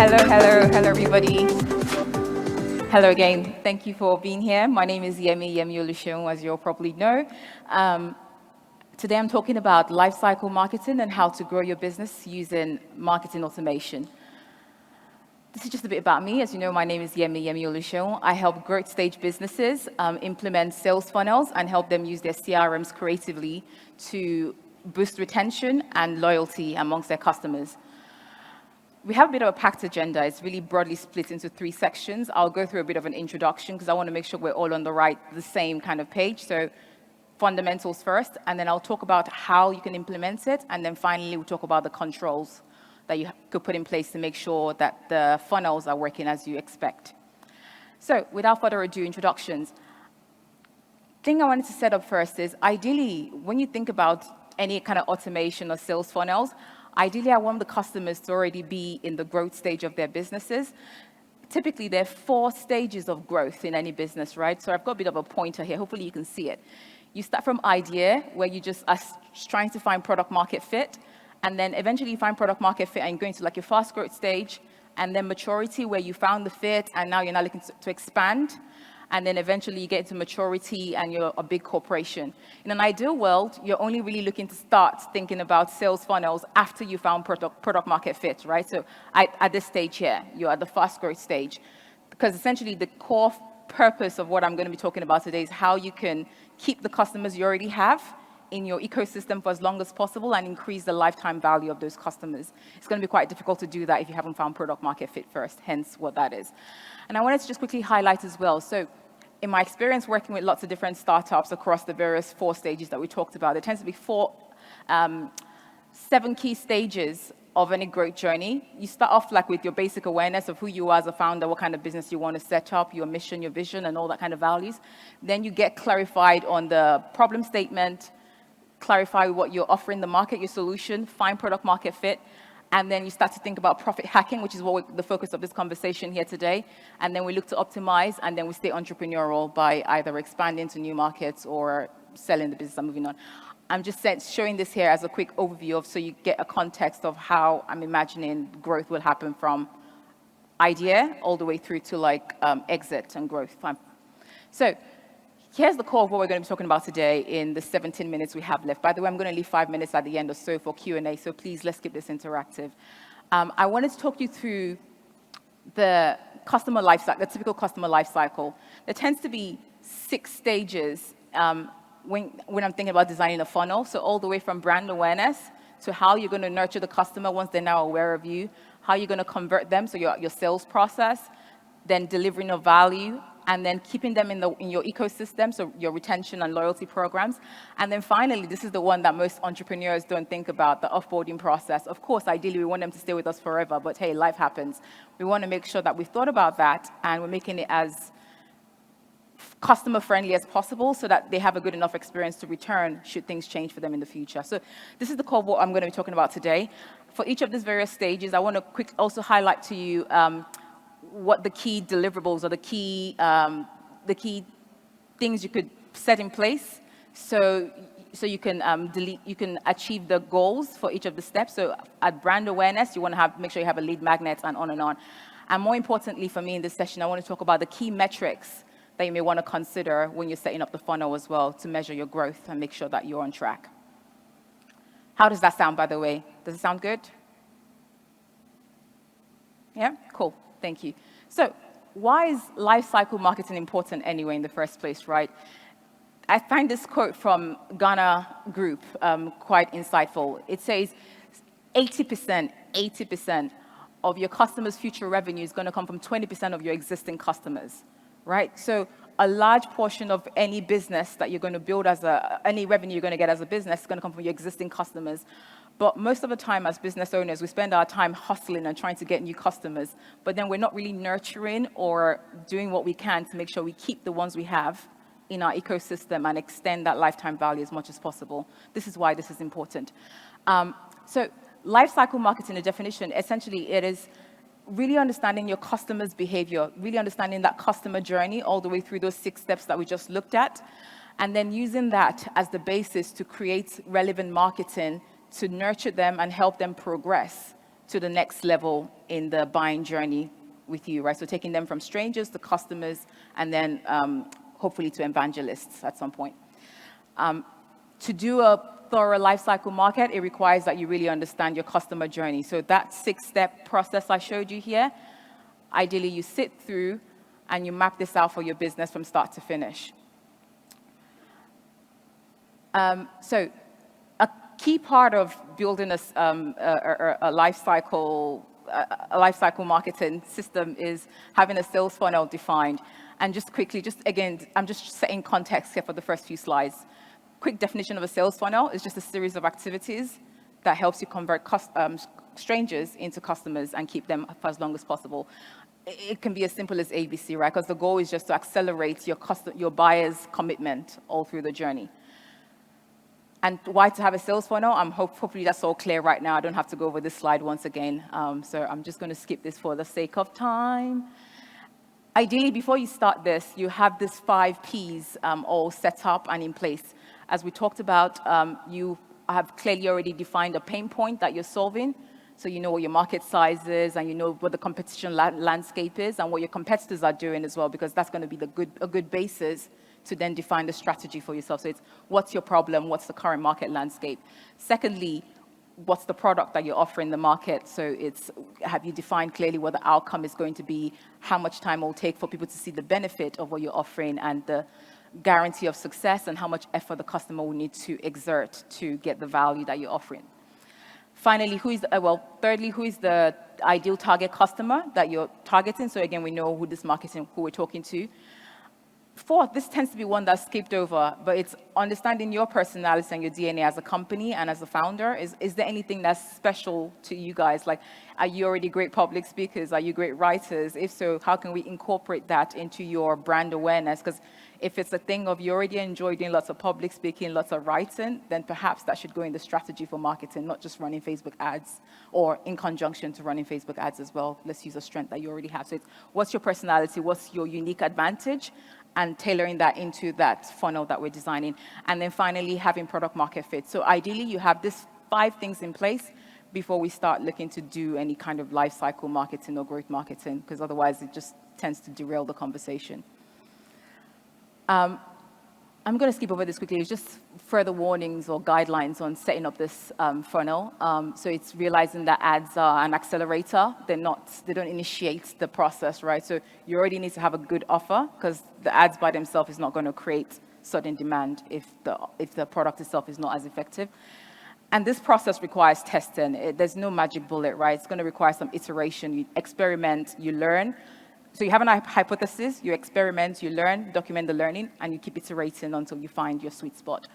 Hello, everybody. Hello again. Thank you for being here. My name is Yemi Oluseun, as you'll probably know. Today I'm talking about lifecycle marketing and how to grow your business using marketing automation. This is just a bit about me. As you know, my name is Yemi Oluseun. I help growth stage businesses implement sales funnels and help them use their CRMs creatively to boost retention and loyalty amongst their customers. We have a bit of a packed agenda. It's really broadly split into 3 sections. I'll go through a bit of an introduction because I want to make sure we're all on the same kind of page. So fundamentals first, and then I'll talk about how you can implement it, and then finally we'll talk about the controls that you could put in place to make sure that the funnels are working as you expect. So without further ado, introductions. Thing I wanted to set up first is, ideally, when you think about any kind of automation or sales funnels, ideally, I want the customers to already be in the growth stage of their businesses. Typically, there are 4 stages of growth in any business, right? So I've got a bit of a pointer here. Hopefully, you can see it. You start from idea, where you just are trying to find product market fit, and then eventually you find product market fit and you're going to like your fast growth stage, and then maturity, where you found the fit, and now you're now looking to expand. And then eventually you get into maturity and you're a big corporation. In an ideal world, you're only really looking to start thinking about sales funnels after you found product market fit, right? So at this stage here, you're at the fast growth stage. Because essentially the core purpose of what I'm going to be talking about today is how you can keep the customers you already have in your ecosystem for as long as possible and increase the lifetime value of those customers. It's going to be quite difficult to do that if you haven't found product market fit first, hence what that is. And I wanted to just quickly highlight as well. So in my experience working with lots of different startups across the various 4 stages that we talked about, there tends to be 7 key stages of any growth journey. You start off like with your basic awareness of who you are as a founder, what kind of business you want to set up, your mission, your vision, and all that kind of values. Then you get clarified on the problem statement, clarify what you're offering the market, your solution, find product market fit, and then you start to think about profit hacking, which is the focus of this conversation here today. And then we look to optimize, and then we stay entrepreneurial by either expanding to new markets or selling the business and moving on. I'm just showing this here as a quick overview so you get a context of how I'm imagining growth will happen from idea all the way through to exit and growth. So here's the core of what we're going to be talking about today in the 17 minutes we have left. By the way, I'm going to leave 5 minutes at the end or so for Q&A, so please, let's keep this interactive. I wanted to talk you through the customer lifecycle, the typical customer lifecycle. There tends to be 6 stages when I'm thinking about designing a funnel. So all the way from brand awareness to how you're going to nurture the customer once they're now aware of you, how you're going to convert them, so your sales process, then delivering of value, and then keeping them in your ecosystem, so your retention and loyalty programs. And then finally, this is the one that most entrepreneurs don't think about, the offboarding process. Of course, ideally, we want them to stay with us forever, but hey, life happens. We want to make sure that we've thought about that and we're making it as customer-friendly as possible so that they have a good enough experience to return should things change for them in the future. So this is the core of what I'm going to be talking about today. For each of these various stages, I want to also highlight to you what the key deliverables or the key things you could set in place so you can achieve the goals for each of the steps. So at brand awareness, you want to make sure you have a lead magnet and on and on. And more importantly for me in this session, I want to talk about the key metrics that you may want to consider when you're setting up the funnel as well to measure your growth and make sure that you're on track. How does that sound, by the way? Does it sound good? Yeah? Cool. Thank you. So why is lifecycle marketing important anyway in the first place, right? I find this quote from Ghana Group quite insightful. It says 80% of your customers' future revenue is going to come from 20% of your existing customers, right? So a large portion of any business that you're going to build any revenue you're going to get as a business is going to come from your existing customers. But most of the time as business owners, we spend our time hustling and trying to get new customers, but then we're not really nurturing or doing what we can to make sure we keep the ones we have in our ecosystem and extend that lifetime value as much as possible. This is why this is important. So lifecycle marketing, the definition, essentially it is really understanding your customer's behavior, really understanding that customer journey all the way through those 6 steps that we just looked at, and then using that as the basis to create relevant marketing to nurture them and help them progress to the next level in the buying journey with you, right? So taking them from strangers to customers, and then hopefully to evangelists at some point. To do a thorough lifecycle market, it requires that you really understand your customer journey. So that 6-step process I showed you here, ideally you sit through and you map this out for your business from start to finish. So a key part of building a lifecycle marketing system is having a sales funnel defined. And just quickly, again, I'm just setting context here for the first few slides. Quick definition of a sales funnel is just a series of activities that helps you convert strangers into customers and keep them for as long as possible. It can be as simple as ABC, right? Because the goal is just to accelerate your buyer's commitment all through the journey. And why to have a sales funnel? Hopefully that's all clear right now. I don't have to go over this slide once again. So I'm just going to skip this for the sake of time. Ideally, before you start this, you have these 5 Ps all set up and in place. As we talked about, you have clearly already defined a pain point that you're solving. So you know what your market size is, and you know what the competition landscape is, and what your competitors are doing as well, because that's going to be a good basis to then define the strategy for yourself. So it's what's your problem, what's the current market landscape. Secondly, what's the product that you're offering the market? So it's, have you defined clearly what the outcome is going to be, how much time it will take for people to see the benefit of what you're offering, and the guarantee of success, and how much effort the customer will need to exert to get the value that you're offering. Finally, thirdly, who is the ideal target customer that you're targeting? So again, we know who who we're talking to. Fourth, this tends to be one that's skipped over, but it's understanding your personality and your DNA as a company and as a founder. Is there anything that's special to you guys? Like, are you already great public speakers? Are you great writers? If so, how can we incorporate that into your brand awareness? Because if it's a thing of you already enjoy doing lots of public speaking, lots of writing, then perhaps that should go in the strategy for marketing, not just running Facebook ads, or in conjunction to running Facebook ads as well. Let's use a strength that you already have. So it's, what's your personality? What's your unique advantage? And tailoring that into that funnel that we're designing. And then finally, having product market fit. So ideally, you have these 5 things in place before we start looking to do any kind of life cycle marketing or growth marketing, because otherwise it just tends to derail the conversation. I'm going to skip over this quickly. It's just further warnings or guidelines on setting up this funnel. So it's realizing that ads are an accelerator. They don't initiate the process, right? So you already need to have a good offer, because the ads by themselves is not going to create sudden demand if the product itself is not as effective. And this process requires testing. There's no magic bullet, right? It's going to require some iteration. You experiment, you learn. So you have a hypothesis, you experiment, you learn, document the learning, and you keep iterating until you find your sweet spot.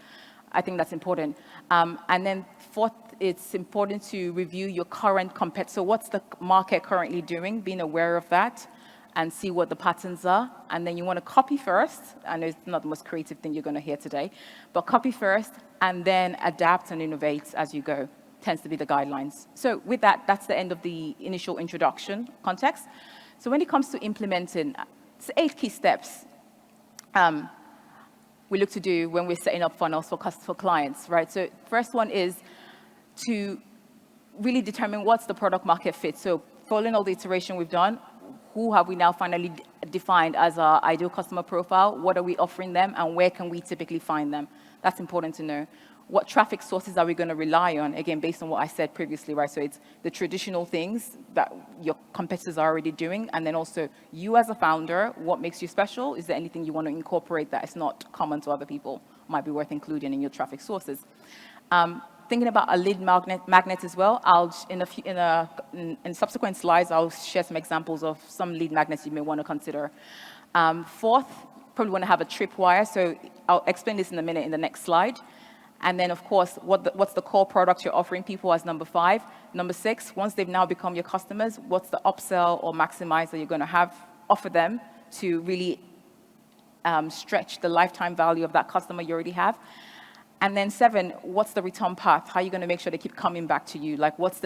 I think that's important. And then fourth, it's important to review your current So what's the market currently doing? Being aware of that and see what the patterns are. And then you want to copy first. I know it's not the most creative thing you're going to hear today, but copy first and then adapt and innovate as you go. Tends to be the guidelines. So with that, that's the end of the initial introduction context. So when it comes to implementing, it's 8 key steps we look to do when we're setting up funnels for clients, right? So first one is to really determine what's the product market fit. So following all the iteration we've done, who have we now finally defined as our ideal customer profile? What are we offering them, and where can we typically find them? That's important to know. What traffic sources are we going to rely on? Again, based on what I said previously, right? So it's the traditional things that your competitors are already doing. And then also you as a founder, what makes you special? Is there anything you want to incorporate that is not common to other people? Might be worth including in your traffic sources. Thinking about a lead magnet as well. In subsequent slides, I'll share some examples of some lead magnets you may want to consider. Fourth, probably want to have a tripwire. So I'll explain this in a minute in the next slide. And then, of course, what's the core product you're offering people as number 5. Number 6, once they've now become your customers, what's the upsell or maximize that you're going to offer them to really stretch the lifetime value of that customer you already have. And then 7, what's the return path? How are you going to make sure they keep coming back to you? Like, what's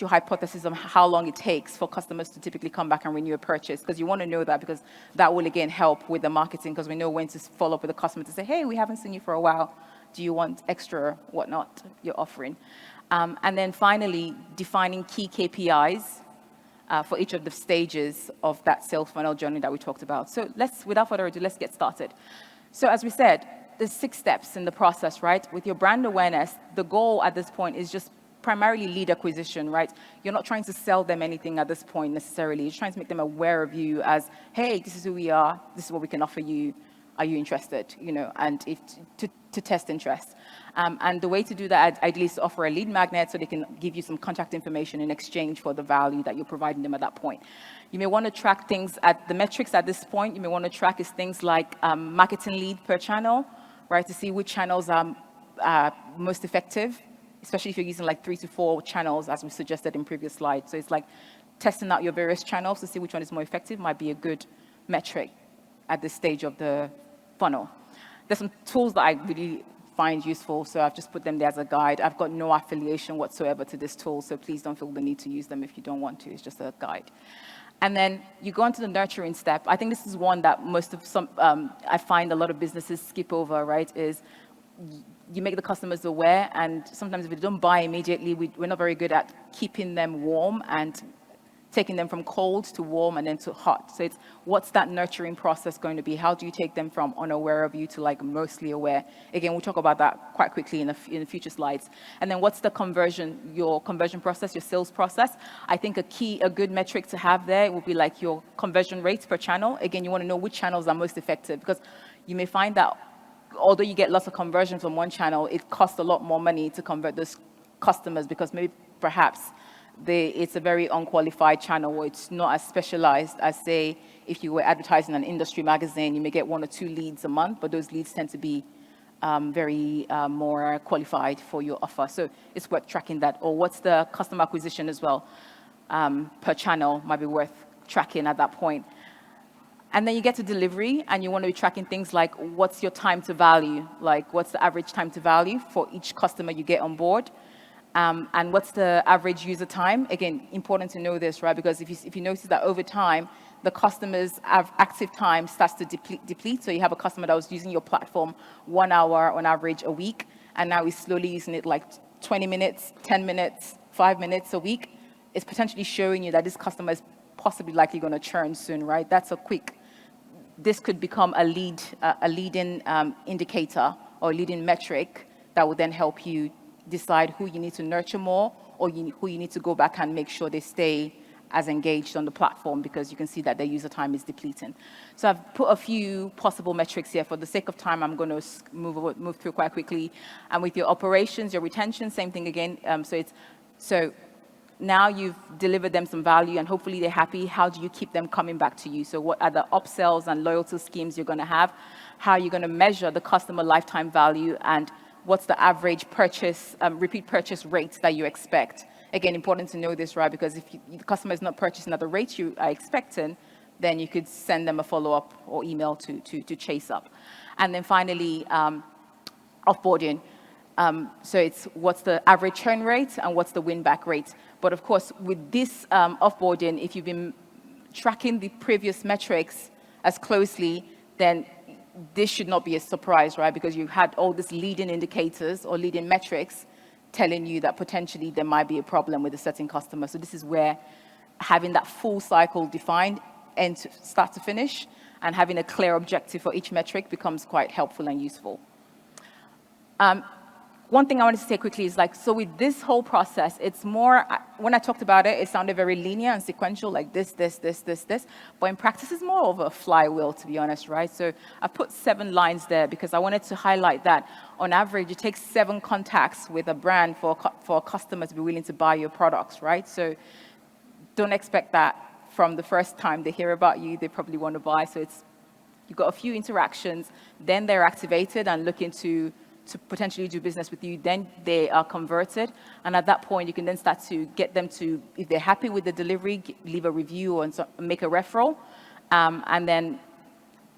your hypothesis on how long it takes for customers to typically come back and renew a purchase? Because you want to know that, because that will, again, help with the marketing, because we know when to follow up with the customer to say, hey, we haven't seen you for a while. Do you want extra whatnot you're offering? And then finally, defining key KPIs for each of the stages of that sales funnel journey that we talked about. So without further ado, let's get started. So as we said, there's 6 steps in the process, right? With your brand awareness, the goal at this point is just primarily lead acquisition, right? You're not trying to sell them anything at this point necessarily. You're trying to make them aware of you as, hey, this is who we are. This is what we can offer you. Are you interested? And to test interest. And the way to do that ideally is to offer a lead magnet so they can give you some contact information in exchange for the value that you're providing them at that point. You may want to track things at the metrics at this point. You may want to track is things like marketing lead per channel, right? To see which channels are most effective, especially if you're using like 3 to 4 channels as we suggested in previous slides. So it's like testing out your various channels to see which one is more effective might be a good metric at this stage of the funnel. There's some tools that I really find useful, so I've just put them there as a guide. I've got no affiliation whatsoever to this tool, so please don't feel the need to use them if you don't want to. It's just a guide. And then you go on to the nurturing step. I think this is one that I find a lot of businesses skip over, right, is you make the customers aware, and sometimes if they don't buy immediately, we're not very good at keeping them warm and taking them from cold to warm and then to hot. So it's what's that nurturing process going to be? How do you take them from unaware of you to like mostly aware? Again, we'll talk about that quite quickly in the future slides. And then what's your conversion process, your sales process? I think a good metric to have there would be like your conversion rates per channel. Again, you want to know which channels are most effective, because you may find that although you get lots of conversions from one channel, it costs a lot more money to convert those customers because maybe perhaps it's a very unqualified channel, or it's not as specialized as, say, if you were advertising an industry magazine, you may get 1 or 2 leads a month, but those leads tend to be very more qualified for your offer. So it's worth tracking that. Or what's the customer acquisition as well per channel might be worth tracking at that point. And then you get to delivery, and you want to be tracking things like what's your time to value, like what's the average time to value for each customer you get on board. And what's the average user time? Again, important to know this, right? Because if you notice that over time, the customer's active time starts to deplete. So you have a customer that was using your platform 1 hour on average a week, and now he's slowly using it like 20 minutes, 10 minutes, 5 minutes a week. It's potentially showing you that this customer is possibly likely going to churn soon, right? This could become a leading indicator or a leading metric that will then help you decide who you need to nurture more, or who you need to go back and make sure they stay as engaged on the platform, because you can see that their user time is depleting. So I've put a few possible metrics here. For the sake of time, I'm going to move through quite quickly. And with your operations, your retention, same thing again. So now you've delivered them some value, and hopefully they're happy. How do you keep them coming back to you? So what are the upsells and loyalty schemes you're going to have? How are you going to measure the customer lifetime value, and what's the average repeat purchase rate that you expect? Again, important to know this, right? Because if the customer is not purchasing at the rate you are expecting, then you could send them a follow-up or email to chase up. And then finally, offboarding. So it's what's the average churn rate and what's the win-back rate. But of course, with this offboarding, if you've been tracking the previous metrics as closely, then this should not be a surprise, right? Because you've had all these leading indicators or leading metrics telling you that potentially there might be a problem with a certain customer. So this is where having that full cycle defined, start to finish, and having a clear objective for each metric becomes quite helpful and useful. One thing I wanted to say quickly is so with this whole process, it's more, when I talked about it, it sounded very linear and sequential, like this. But in practice, it's more of a flywheel, to be honest, right? So I put 7 lines there because I wanted to highlight that on average, it takes 7 contacts with a brand for a customer to be willing to buy your products, right? So don't expect that from the first time they hear about you, they probably want to buy. So you've got a few interactions, then they're activated and looking to potentially do business with you, then they are converted. And at that point, you can then start to get them to, if they're happy with the delivery, leave a review or make a referral, and then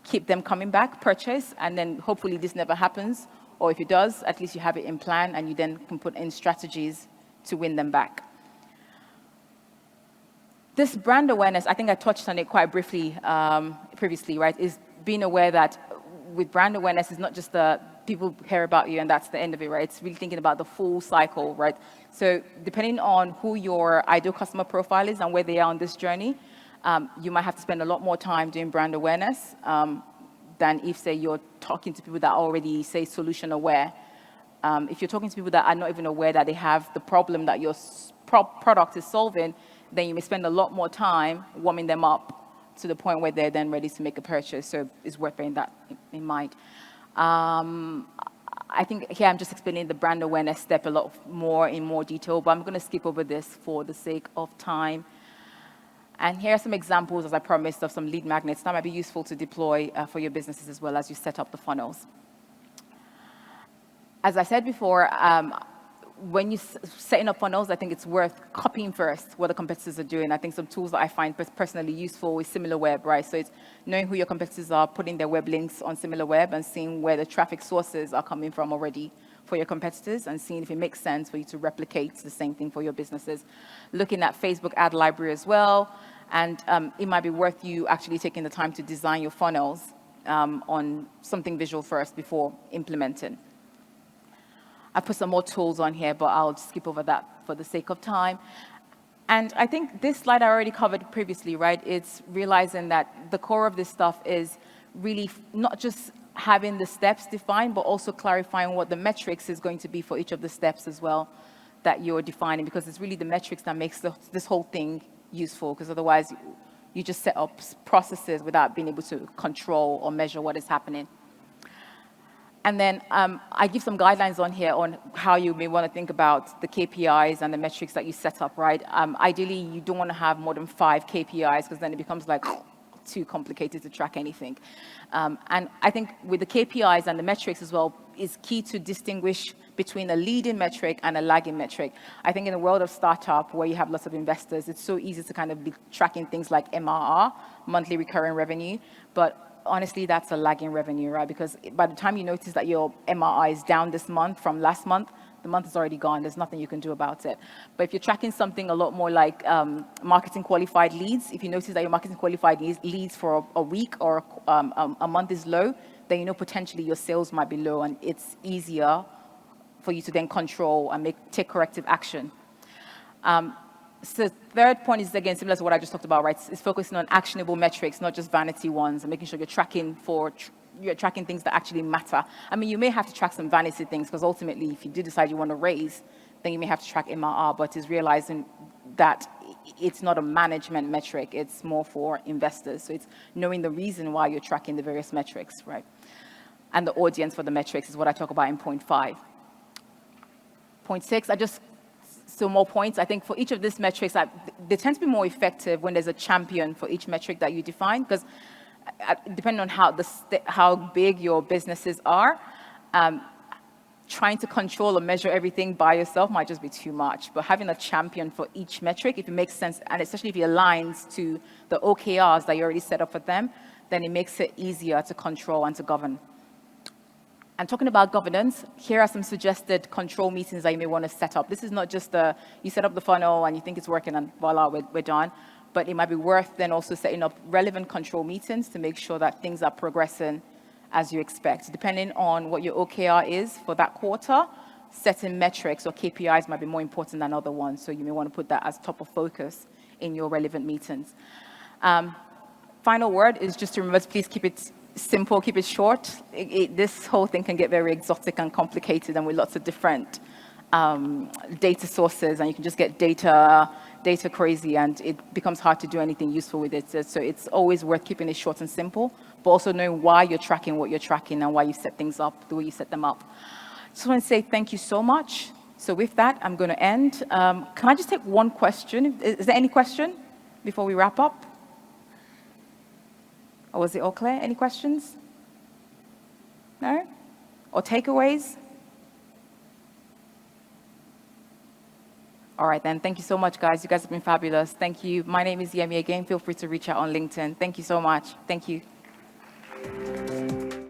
keep them coming back, purchase, and then hopefully this never happens. Or if it does, at least you have it in plan, and you then can put in strategies to win them back. This brand awareness, I think I touched on it quite briefly previously, right, is being aware that with brand awareness, it's not just the people hear about you and that's the end of it, right? It's really thinking about the full cycle, right? So depending on who your ideal customer profile is and where they are on this journey, you might have to spend a lot more time doing brand awareness than if, say, you're talking to people that are already, say, solution aware. If you're talking to people that are not even aware that they have the problem that your product is solving, then you may spend a lot more time warming them up to the point where they're then ready to make a purchase. So it's worth bearing that in mind. I think here I'm just explaining the brand awareness step a lot more in more detail, but I'm going to skip over this for the sake of time. And here are some examples, as I promised, of some lead magnets that might be useful to deploy for your businesses as well as you set up the funnels. As I said before, when you're setting up funnels, I think it's worth copying first what the competitors are doing. I think some tools that I find personally useful is SimilarWeb, right? So it's knowing who your competitors are, putting their web links on SimilarWeb and seeing where the traffic sources are coming from already for your competitors and seeing if it makes sense for you to replicate the same thing for your businesses. Looking at Facebook ad library as well. And it might be worth you actually taking the time to design your funnels on something visual first before implementing. I put some more tools on here, but I'll skip over that for the sake of time. And I think this slide I already covered previously, right? It's realizing that the core of this stuff is really not just having the steps defined, but also clarifying what the metrics is going to be for each of the steps as well that you're defining, because it's really the metrics that makes this whole thing useful, because otherwise you just set up processes without being able to control or measure what is happening. And then I give some guidelines on here on how you may want to think about the KPIs and the metrics that you set up, right? Ideally, you don't want to have more than 5 KPIs because then it becomes like too complicated to track anything. And I think with the KPIs and the metrics as well, is key to distinguish between a leading metric and a lagging metric. I think in the world of startup, where you have lots of investors, it's so easy to kind of be tracking things like MRR, monthly recurring revenue, but honestly, that's a lagging revenue, right? Because by the time you notice that your MRI is down this month from last month, the month is already gone. There's nothing you can do about it. But if you're tracking something a lot more like marketing qualified leads, if you notice that your marketing qualified leads for a week or a month is low, then you know potentially your sales might be low, and it's easier for you to then control and take corrective action. So the third point is, again, similar to what I just talked about, right? It's focusing on actionable metrics, not just vanity ones, and making sure you're tracking things that actually matter. I mean, you may have to track some vanity things, because ultimately, if you do decide you want to raise, then you may have to track MRR, but it's realizing that it's not a management metric, it's more for investors. So it's knowing the reason why you're tracking the various metrics, right? And the audience for the metrics is what I talk about in point 5. Point 6, so more points. I think for each of these metrics, they tend to be more effective when there's a champion for each metric that you define, because depending on how big your businesses are, trying to control or measure everything by yourself might just be too much. But having a champion for each metric, if it makes sense, and especially if it aligns to the OKRs that you already set up for them, then it makes it easier to control and to govern. And talking about governance, here are some suggested control meetings that you may want to set up. This is not just you set up the funnel and you think it's working and voila, we're done. But it might be worth then also setting up relevant control meetings to make sure that things are progressing as you expect. Depending on what your OKR is for that quarter, certain metrics or KPIs might be more important than other ones. So you may want to put that as top of focus in your relevant meetings. Final word is just to remember, please keep it simple, keep it short. This whole thing can get very exotic and complicated, and with lots of different data sources, and you can just get data crazy, and it becomes hard to do anything useful with it. So it's always worth keeping it short and simple, but also knowing why you're tracking what you're tracking and why you set things up the way you set them up. Just want to say thank you so much. So with that, I'm going to end. Can I just take one question? Is there any question before we wrap up? Or was it all clear? Any questions? No? Or takeaways? All right, then. Thank you so much, guys. You guys have been fabulous. Thank you. My name is Yemi again. Feel free to reach out on LinkedIn. Thank you so much. Thank you.